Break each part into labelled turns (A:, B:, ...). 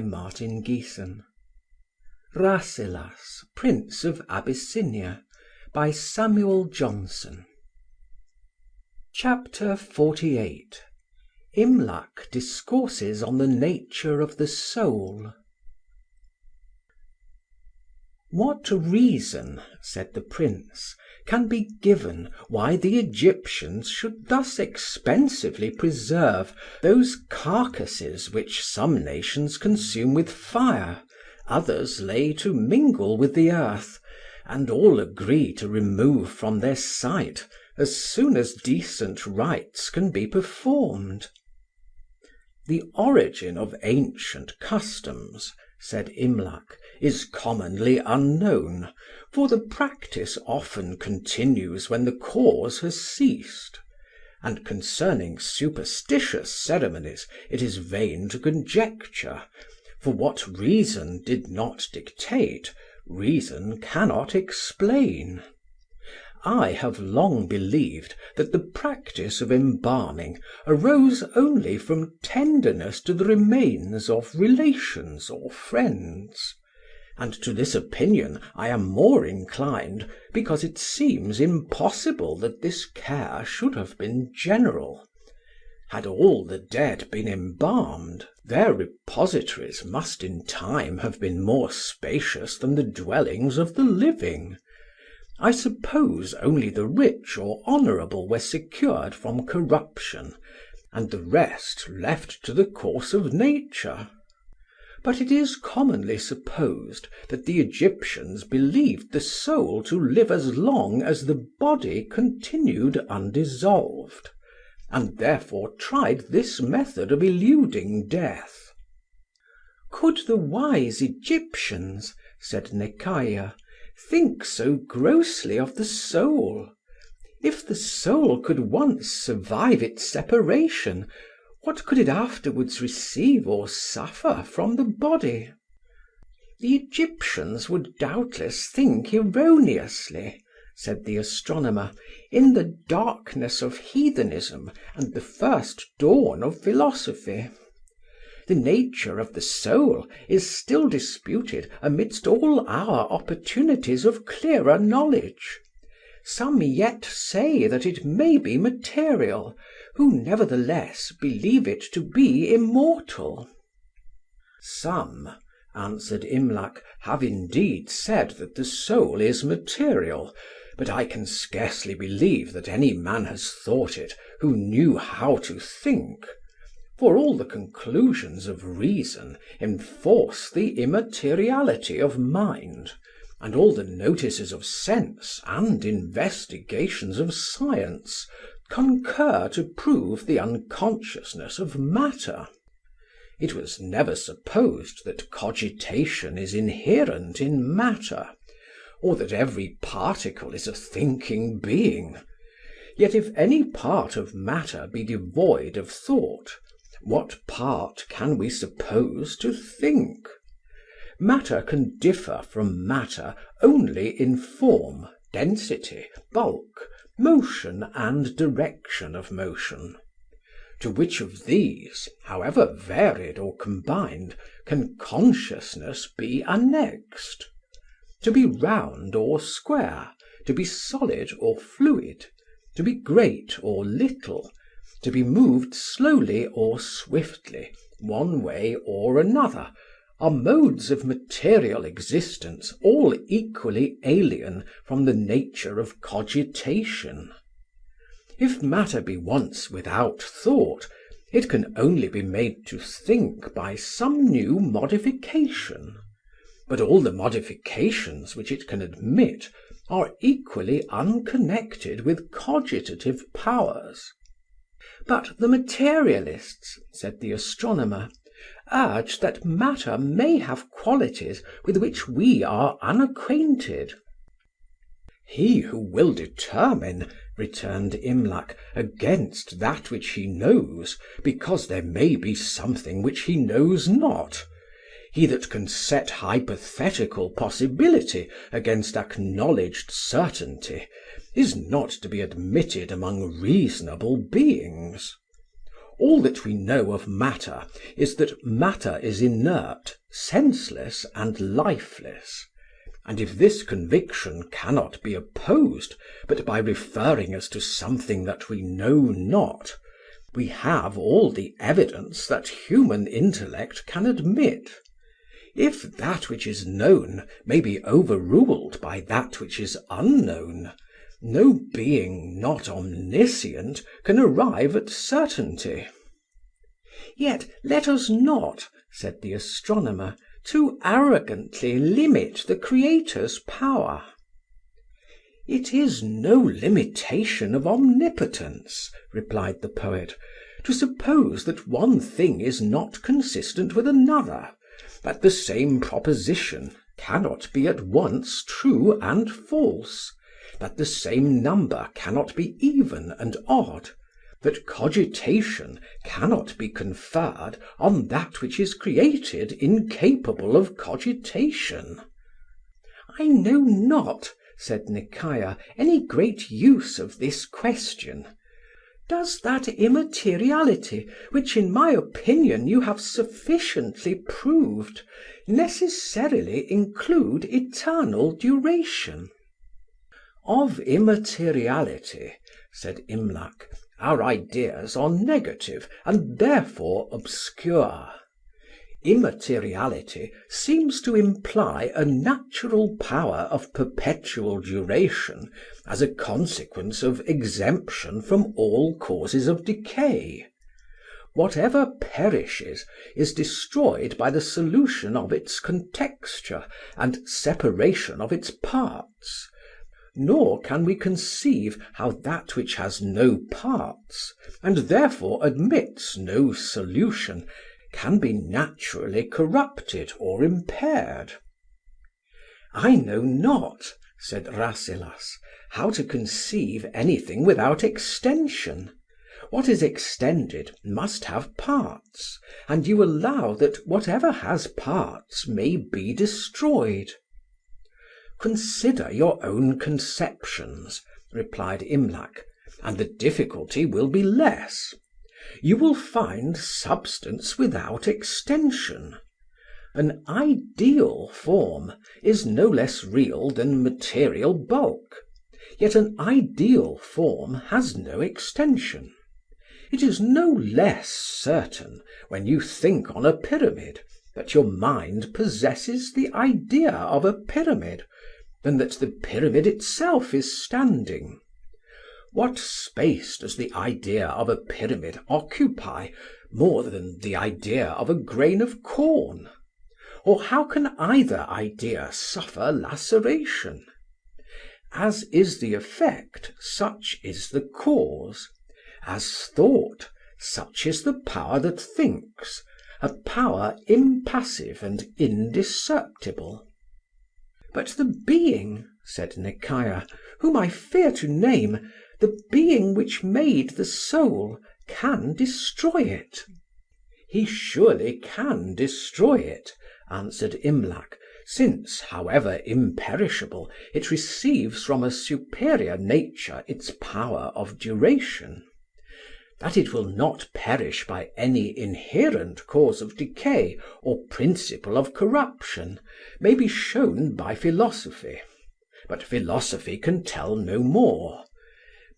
A: Martin Geeson. Rasselas, Prince of Abyssinia, by Samuel Johnson. Chapter 48. Imlac discourses on the nature of the soul. What reason, said the prince, can be given why the Egyptians should thus expensively preserve those carcasses which some nations consume with fire, others lay to mingle with the earth, and all agree to remove from their sight as soon as decent rites can be performed? The origin of ancient customs, said Imlac, is commonly unknown, for the practice often continues when the cause has ceased. And concerning superstitious ceremonies it is vain to conjecture, for what reason did not dictate, reason cannot explain. I have long believed that the practice of embalming arose only from tenderness to the remains of relations or friends, and to this opinion I am more inclined because it seems impossible that this care should have been general. Had all the dead been embalmed, their repositories must in time have been more spacious than the dwellings of the living. I suppose only the rich or honourable were secured from corruption, and the rest left to the course of nature. But it is commonly supposed that the Egyptians believed the soul to live as long as the body continued undissolved, and therefore tried this method of eluding death. Could the wise Egyptians, said Nekayah, think so grossly of the soul? If the soul could once survive its separation, what could it afterwards receive or suffer from the body? The Egyptians would doubtless think erroneously, said the astronomer, in the darkness of heathenism and the first dawn of philosophy. The nature of the soul is still disputed amidst all our opportunities of clearer knowledge. Some yet say that it may be material, who nevertheless believe it to be immortal. Some, answered Imlac, have indeed said that the soul is material, but I can scarcely believe that any man has thought it who knew how to think. For all the conclusions of reason enforce the immateriality of mind, and all the notices of sense and investigations of science concur to prove the unconsciousness of matter. It was never supposed that cogitation is inherent in matter, or that every particle is a thinking being. Yet if any part of matter be devoid of thought, what part can we suppose to think? Matter can differ from matter only in form, density, bulk, motion and direction of motion. To which of these, however varied or combined, can consciousness be annexed? To be round or square, to be solid or fluid, to be great or little, to be moved slowly or swiftly, one way or another, are modes of material existence all equally alien from the nature of cogitation. If matter be once without thought, it can only be made to think by some new modification. But all the modifications which it can admit are equally unconnected with cogitative powers. But the materialists, said the astronomer, urge that matter may have qualities with which we are unacquainted. He who will determine, returned Imlac, against that which he knows, because there may be something which he knows not. He that can set hypothetical possibility against acknowledged certainty is not to be admitted among reasonable beings. All that we know of matter is that matter is inert, senseless, and lifeless. And if this conviction cannot be opposed but by referring us to something that we know not, we have all the evidence that human intellect can admit. If that which is known may be overruled by that which is unknown, no being not omniscient can arrive at certainty. Yet let us not, said the astronomer, too arrogantly limit the Creator's power. It is no limitation of omnipotence, replied the poet, to suppose that one thing is not consistent with another, that the same proposition cannot be at once true and false, that the same number cannot be even and odd, that cogitation cannot be conferred on that which is created incapable of cogitation. I know not, said Necaea, any great use of this question. Does that immateriality, which in my opinion you have sufficiently proved, necessarily include eternal duration? Of immateriality, said Imlac, our ideas are negative and therefore obscure. Immateriality seems to imply a natural power of perpetual duration as a consequence of exemption from all causes of decay. Whatever perishes is destroyed by the solution of its contexture and separation of its parts. Nor can we conceive how that which has no parts, and therefore admits no solution, can be naturally corrupted or impaired. I know not, said Rasselas, how to conceive anything without extension. What is extended must have parts, and you allow that whatever has parts may be destroyed. Consider your own conceptions, replied Imlac, and the difficulty will be less. You will find substance without extension. An ideal form is no less real than material bulk, yet an ideal form has no extension. It is no less certain, when you think on a pyramid, that your mind possesses the idea of a pyramid, than that the pyramid itself is standing. What space does the idea of a pyramid occupy more than the idea of a grain of corn? Or how can either idea suffer laceration? As is the effect, such is the cause. As thought, such is the power that thinks, a power impassive and indestructible. But the being, said Necaea, whom I fear to name, the being which made the soul, can destroy it. He surely can destroy it, answered Imlac, since, however imperishable, it receives from a superior nature its power of duration. That it will not perish by any inherent cause of decay or principle of corruption may be shown by philosophy, but philosophy can tell no more.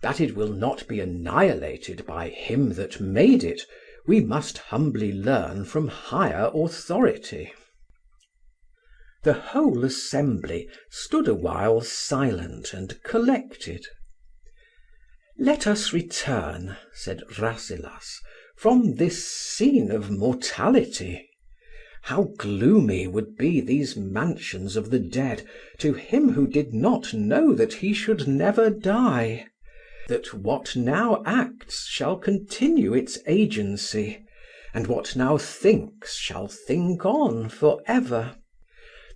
A: That it will not be annihilated by him that made it, we must humbly learn from higher authority. The whole assembly stood a while silent and collected. Let us return, said Rasselas, from this scene of mortality. How gloomy would be these mansions of the dead to him who did not know that he should never die, that what now acts shall continue its agency, and what now thinks shall think on for ever.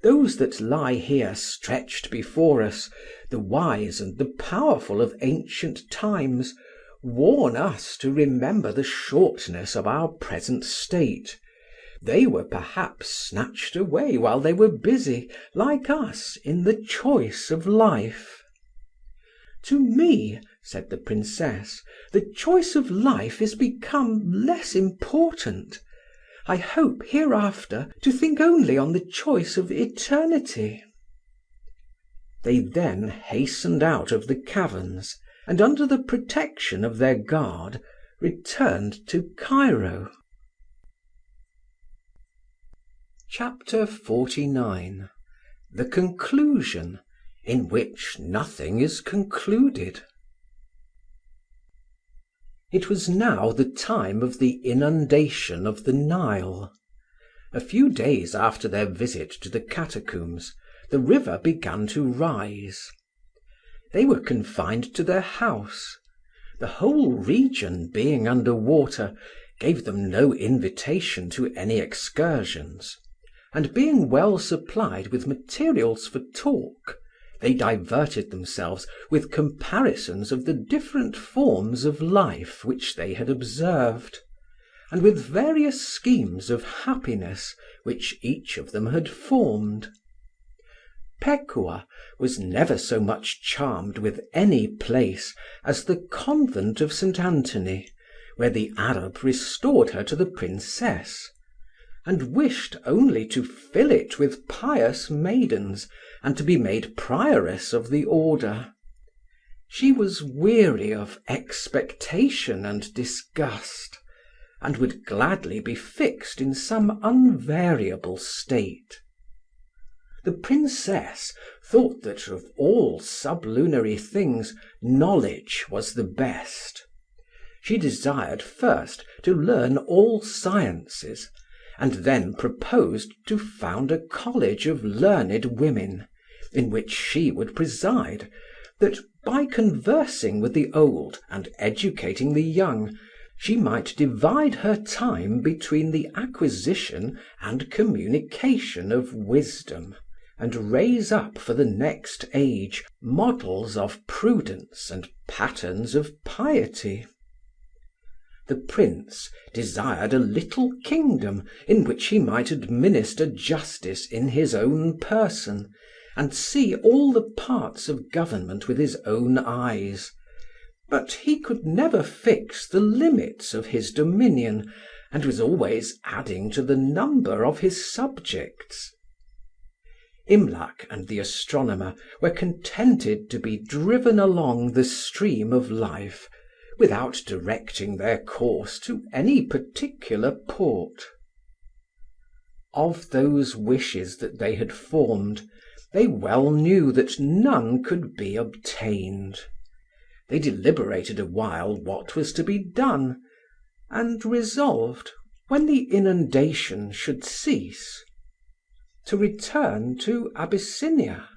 A: Those that lie here stretched before us, the wise and the powerful of ancient times, warn us to remember the shortness of our present state. They were perhaps snatched away while they were busy, like us, in the choice of life. To me, said the Princess. "The choice of life is become less important. I hope hereafter to think only on the choice of eternity." They then hastened out of the caverns, and under the protection of their guard, returned to Cairo. Chapter 49. The conclusion, in which nothing is concluded. It was now the time of the inundation of the Nile. A few days after their visit to the catacombs, the river began to rise. They were confined to their house. The whole region being under water gave them no invitation to any excursions, and being well supplied with materials for talk, they diverted themselves with comparisons of the different forms of life which they had observed, and with various schemes of happiness which each of them had formed. Pekuah was never so much charmed with any place as the convent of St. Anthony, where the Arab restored her to the Princess, and wished only to fill it with pious maidens, and to be made prioress of the order. She was weary of expectation and disgust, and would gladly be fixed in some unvariable state. The Princess thought that of all sublunary things knowledge was the best. She desired first to learn all sciences, and then proposed to found a college of learned women, in which she would preside, that by conversing with the old and educating the young, she might divide her time between the acquisition and communication of wisdom, and raise up for the next age models of prudence and patterns of piety. The Prince desired a little kingdom in which he might administer justice in his own person, and see all the parts of government with his own eyes, but he could never fix the limits of his dominion, and was always adding to the number of his subjects. Imlac and the astronomer were contented to be driven along the stream of life, without directing their course to any particular port. Of those wishes that they had formed, they well knew that none could be obtained. They deliberated a while what was to be done, and resolved, when the inundation should cease, to return to Abyssinia.